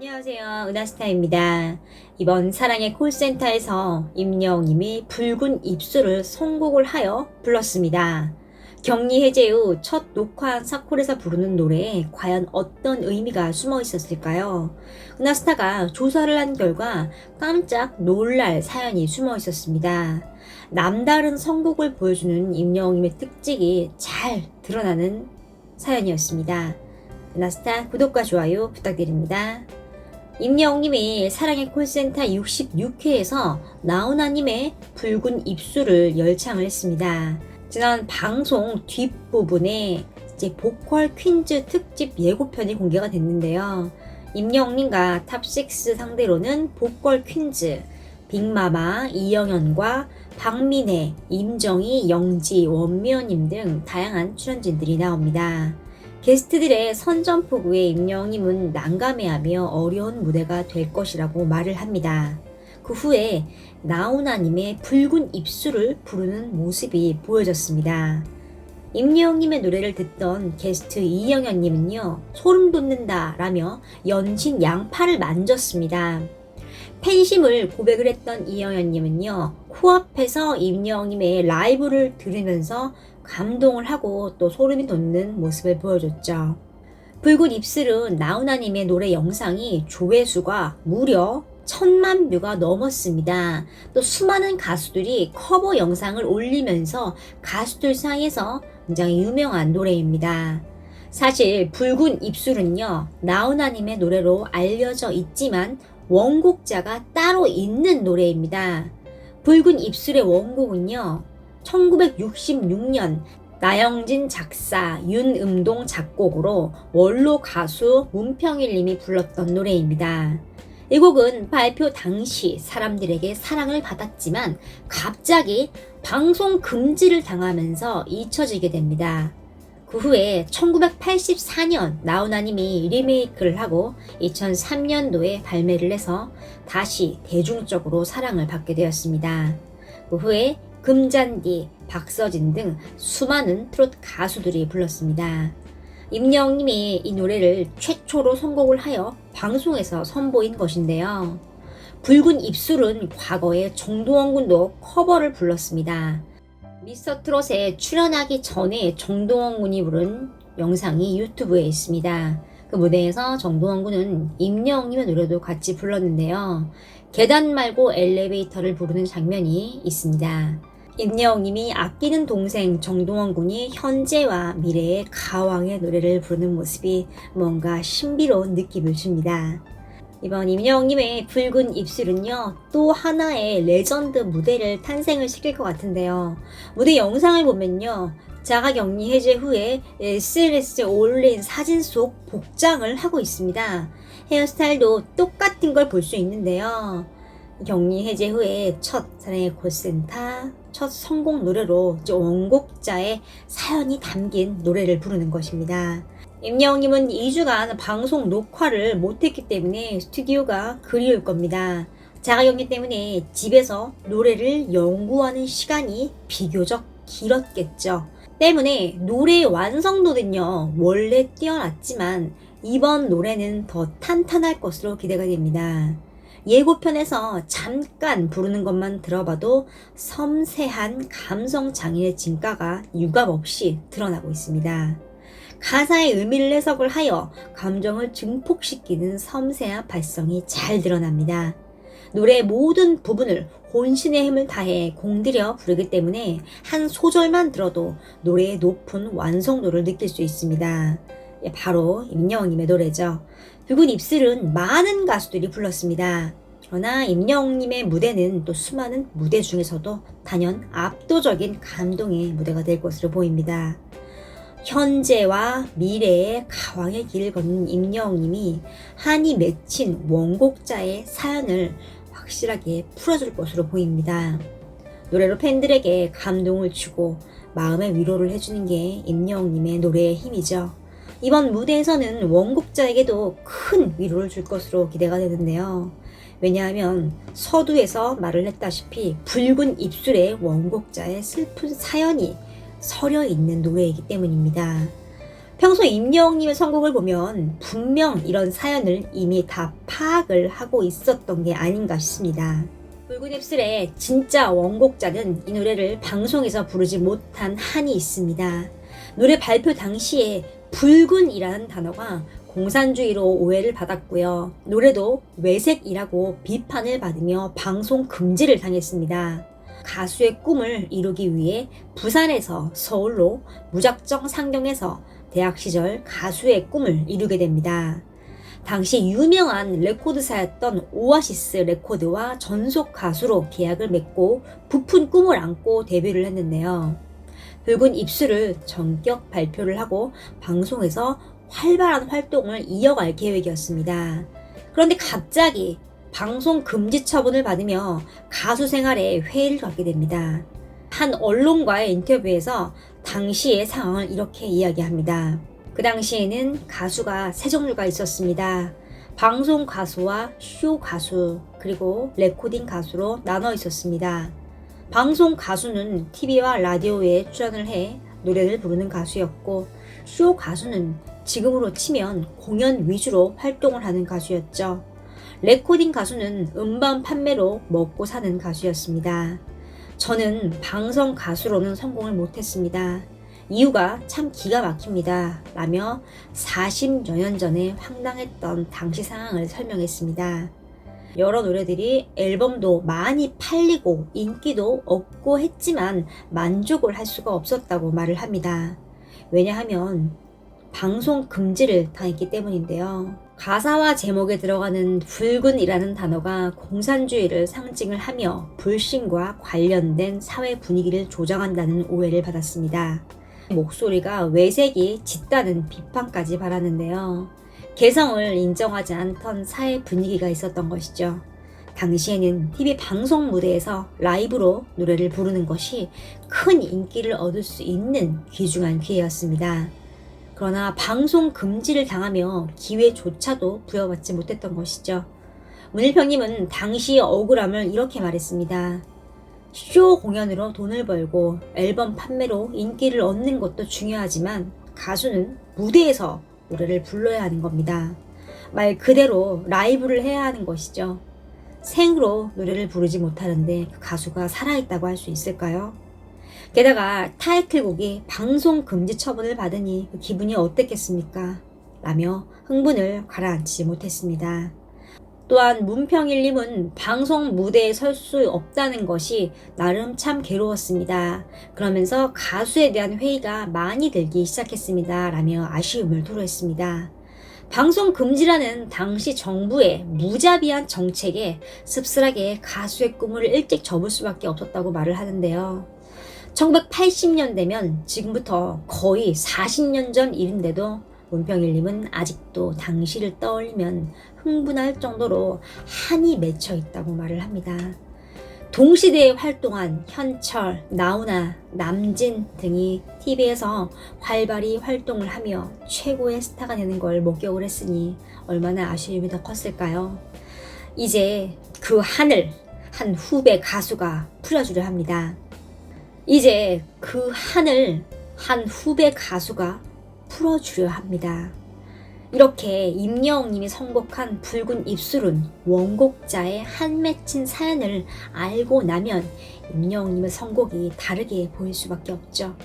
안녕하세요. 은하스타입니다. 이번 사랑의 콜센터에서 임영웅님이 붉은 입술을 선곡을 하여 불렀습니다. 격리 해제 후 첫 녹화한 사콜에서 부르는 노래에 과연 어떤 의미가 숨어 있었을까요? 은하스타가 조사를 한 결과 깜짝 놀랄 사연이 숨어 있었습니다. 남다른 선곡을 보여주는 임영웅님의 특징이 잘 드러나는 사연이었습니다. 은하스타 구독과 좋아요 부탁드립니다. 임영웅님이 사랑의 콜센터 66회에서 나훈아님의 붉은 입술을 열창을 했습니다. 지난 방송 뒷부분에 이제 보컬 퀸즈 특집 예고편이 공개가 됐는데요. 임영웅님과 탑6 상대로는 보컬 퀸즈, 빅마마, 이영현과 박민혜, 임정희, 영지, 원미연님 등 다양한 출연진들이 나옵니다. 게스트들의 선전포고에 임영웅님은 난감해하며 어려운 무대가 될 것이라고 말을 합니다. 그 후에 나훈아님의 붉은 입술을 부르는 모습이 보여졌습니다. 임영웅님의 노래를 듣던 게스트 이영현님은요, 소름 돋는다 라며 연신 양팔을 만졌습니다. 팬심을 고백을 했던 이영현님은요, 코앞에서 임영웅님의 라이브를 들으면서 감동을 하고 또 소름이 돋는 모습을 보여줬죠. 붉은 입술은 나훈아님의 노래 영상이 조회수가 무려 1000만 뷰가 넘었습니다. 또 수많은 가수들이 커버 영상을 올리면서 가수들 사이에서 굉장히 유명한 노래입니다. 사실 붉은 입술은요, 나훈아님의 노래로 알려져 있지만 원곡자가 따로 있는 노래입니다. 붉은 입술의 원곡은요, 1966년 나영진 작사, 윤음동 작곡으로 원로 가수 문평일님이 불렀던 노래입니다. 이 곡은 발표 당시 사람들에게 사랑을 받았지만 갑자기 방송 금지를 당하면서 잊혀지게 됩니다. 그 후에 1984년 나훈아님이 리메이크를 하고 2003년도에 발매를 해서 다시 대중적으로 사랑을 받게 되었습니다. 그 후에 금잔디, 박서진 등 수많은 트로트 가수들이 불렀습니다. 임영웅님이 이 노래를 최초로 선곡을 하여 방송에서 선보인 것인데요. 붉은 입술은 과거에 정동원 군도 커버를 불렀습니다. 미스터트롯에 출연하기 전에 정동원 군이 부른 영상이 유튜브에 있습니다. 그 무대에서 정동원 군은 임영웅님의 노래도 같이 불렀는데요. 계단 말고 엘리베이터를 부르는 장면이 있습니다. 임영웅님이 아끼는 동생 정동원 군이 현재와 미래의 가왕의 노래를 부르는 모습이 뭔가 신비로운 느낌을 줍니다. 이번 임영웅님의 붉은 입술은요, 또 하나의 레전드 무대를 탄생을 시킬 것 같은데요. 무대 영상을 보면요, 자가격리 해제 후에 SNS에 올린 사진 속 복장을 하고 있습니다. 헤어스타일도 똑같은 걸 볼 수 있는데요. 격리 해제 후에 첫 사랑의 콜센터, 첫 성공 노래로 원곡자의 사연이 담긴 노래를 부르는 것입니다. 임영웅님은 2주간 방송 녹화를 못했기 때문에 스튜디오가 그리울 겁니다. 자가격리 때문에 집에서 노래를 연구하는 시간이 비교적 길었겠죠. 때문에 노래의 완성도는요, 원래 뛰어났지만 이번 노래는 더 탄탄할 것으로 기대가 됩니다. 예고편에서 잠깐 부르는 것만 들어봐도 섬세한 감성 장인의 진가가 유감없이 드러나고 있습니다. 가사의 의미를 해석을 하여 감정을 증폭시키는 섬세한 발성이 잘 드러납니다. 노래의 모든 부분을 혼신의 힘을 다해 공들여 부르기 때문에 한 소절만 들어도 노래의 높은 완성도를 느낄 수 있습니다. 바로 임영웅님의 노래죠. 붉은 입술은 많은 가수들이 불렀습니다. 그러나 임영웅님의 무대는 또 수많은 무대 중에서도 단연 압도적인 감동의 무대가 될 것으로 보입니다. 현재와 미래의 가왕의 길을 걷는 임영웅님이 한이 맺힌 원곡자의 사연을 확실하게 풀어줄 것으로 보입니다. 노래로 팬들에게 감동을 주고 마음의 위로를 해주는 게 임영웅님의 노래의 힘이죠. 이번 무대에서는 원곡자에게도 큰 위로를 줄 것으로 기대가 되는데요. 왜냐하면 서두에서 말을 했다시피 붉은 입술의 원곡자의 슬픈 사연이 서려 있는 노래이기 때문입니다. 평소 임영웅님의 선곡을 보면 분명 이런 사연을 이미 다 파악을 하고 있었던 게 아닌가 싶습니다. 붉은 입술의 진짜 원곡자는 이 노래를 방송에서 부르지 못한 한이 있습니다. 노래 발표 당시에 붉은이라는 단어가 공산주의로 오해를 받았고요. 노래도 외색이라고 비판을 받으며 방송 금지를 당했습니다. 가수의 꿈을 이루기 위해 부산에서 서울로 무작정 상경해서 대학 시절 가수의 꿈을 이루게 됩니다. 당시 유명한 레코드사였던 오아시스 레코드와 전속 가수로 계약을 맺고 부푼 꿈을 안고 데뷔를 했는데요. 붉은 입술을 전격 발표를 하고 방송에서 활발한 활동을 이어갈 계획이었습니다. 그런데 갑자기 방송 금지 처분을 받으며 가수 생활에 회의를 갖게 됩니다. 한 언론과의 인터뷰에서 당시의 상황을 이렇게 이야기합니다. 그 당시에는 가수가 세 종류가 있었습니다. 방송 가수와 쇼 가수, 그리고 레코딩 가수로 나눠 있었습니다. 방송 가수는 TV와 라디오에 출연을 해 노래를 부르는 가수였고, 쇼 가수는 지금으로 치면 공연 위주로 활동을 하는 가수였죠. 레코딩 가수는 음반 판매로 먹고 사는 가수였습니다. 저는 방송 가수로는 성공을 못했습니다. 이유가 참 기가 막힙니다. 라며 40여 년 전에 황당했던 당시 상황을 설명했습니다. 여러 노래들이 앨범도 많이 팔리고 인기도 얻고 했지만 만족을 할 수가 없었다고 말을 합니다. 왜냐하면 방송 금지를 당했기 때문인데요. 가사와 제목에 들어가는 붉은이라는 단어가 공산주의를 상징을 하며 불신과 관련된 사회 분위기를 조장한다는 오해를 받았습니다. 목소리가 외색이 짙다는 비판까지 받았는데요. 개성을 인정하지 않던 사회 분위기가 있었던 것이죠. 당시에는 TV 방송 무대에서 라이브로 노래를 부르는 것이 큰 인기를 얻을 수 있는 귀중한 기회였습니다. 그러나 방송 금지를 당하며 기회조차도 부여받지 못했던 것이죠. 문일평님은 당시의 억울함을 이렇게 말했습니다. 쇼 공연으로 돈을 벌고 앨범 판매로 인기를 얻는 것도 중요하지만 가수는 무대에서 노래를 불러야 하는 겁니다. 말 그대로 라이브를 해야 하는 것이죠. 생으로 노래를 부르지 못하는데 그 가수가 살아있다고 할 수 있을까요? 게다가 타이틀곡이 방송 금지 처분을 받으니 그 기분이 어땠겠습니까? 라며 흥분을 가라앉히지 못했습니다. 또한 문평일님은 방송 무대에 설 수 없다는 것이 나름 참 괴로웠습니다. 그러면서 가수에 대한 회의가 많이 들기 시작했습니다. 라며 아쉬움을 토로했습니다. 방송 금지라는 당시 정부의 무자비한 정책에 씁쓸하게 가수의 꿈을 일찍 접을 수밖에 없었다고 말을 하는데요. 1980년대면 지금부터 거의 40년 전 일인데도 문평일님은 아직도 당시를 떠올리면 흥분할 정도로 한이 맺혀 있다고 말을 합니다. 동시대에 활동한 현철, 나훈아, 남진 등이 TV에서 활발히 활동을 하며 최고의 스타가 되는 걸 목격을 했으니 얼마나 아쉬움이 더 컸을까요? 이제 그 한을 한 후배 가수가 풀어주려 합니다. 이제 그 한을 한 후배 가수가 풀어주려 합니다. 이렇게 임영웅님이 선곡한 붉은 입술은 원곡자의 한 맺힌 사연을 알고 나면 임영웅님의 선곡이 다르게 보일 수밖에 없죠.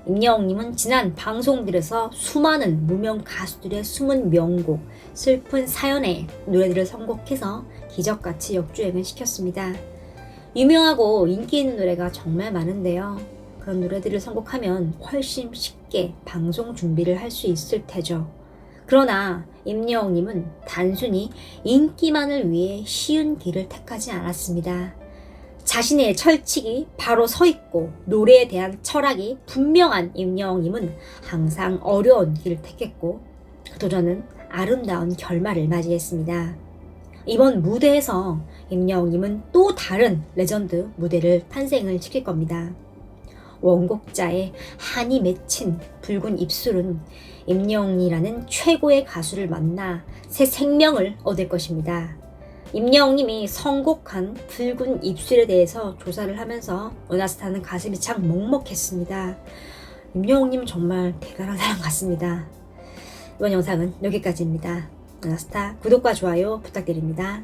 임영웅님은 지난 방송들에서 수많은 무명 가수들의 숨은 명곡, 슬픈 사연의 노래들을 선곡해서 기적같이 역주행을 시켰습니다. 유명하고 인기 있는 노래가 정말 많은데요. 그런 노래들을 선곡하면 훨씬 쉽게 방송 준비를 할 수 있을 테죠. 그러나 임영웅님은 단순히 인기만을 위해 쉬운 길을 택하지 않았습니다. 자신의 철칙이 바로 서 있고 노래에 대한 철학이 분명한 임영웅님은 항상 어려운 길을 택했고 그 도전은 아름다운 결말을 맞이했습니다. 이번 무대에서 임영웅님은 또 다른 레전드 무대를 탄생을 시킬 겁니다. 원곡자의 한이 맺힌 붉은 입술은 임영웅이라는 최고의 가수를 만나 새 생명을 얻을 것입니다. 임영웅님이 선곡한 붉은 입술에 대해서 조사를 하면서 은하스타는 가슴이 참 먹먹했습니다. 임영웅님 정말 대단한 사람 같습니다. 이번 영상은 여기까지입니다. 나스타 구독과 좋아요 부탁드립니다.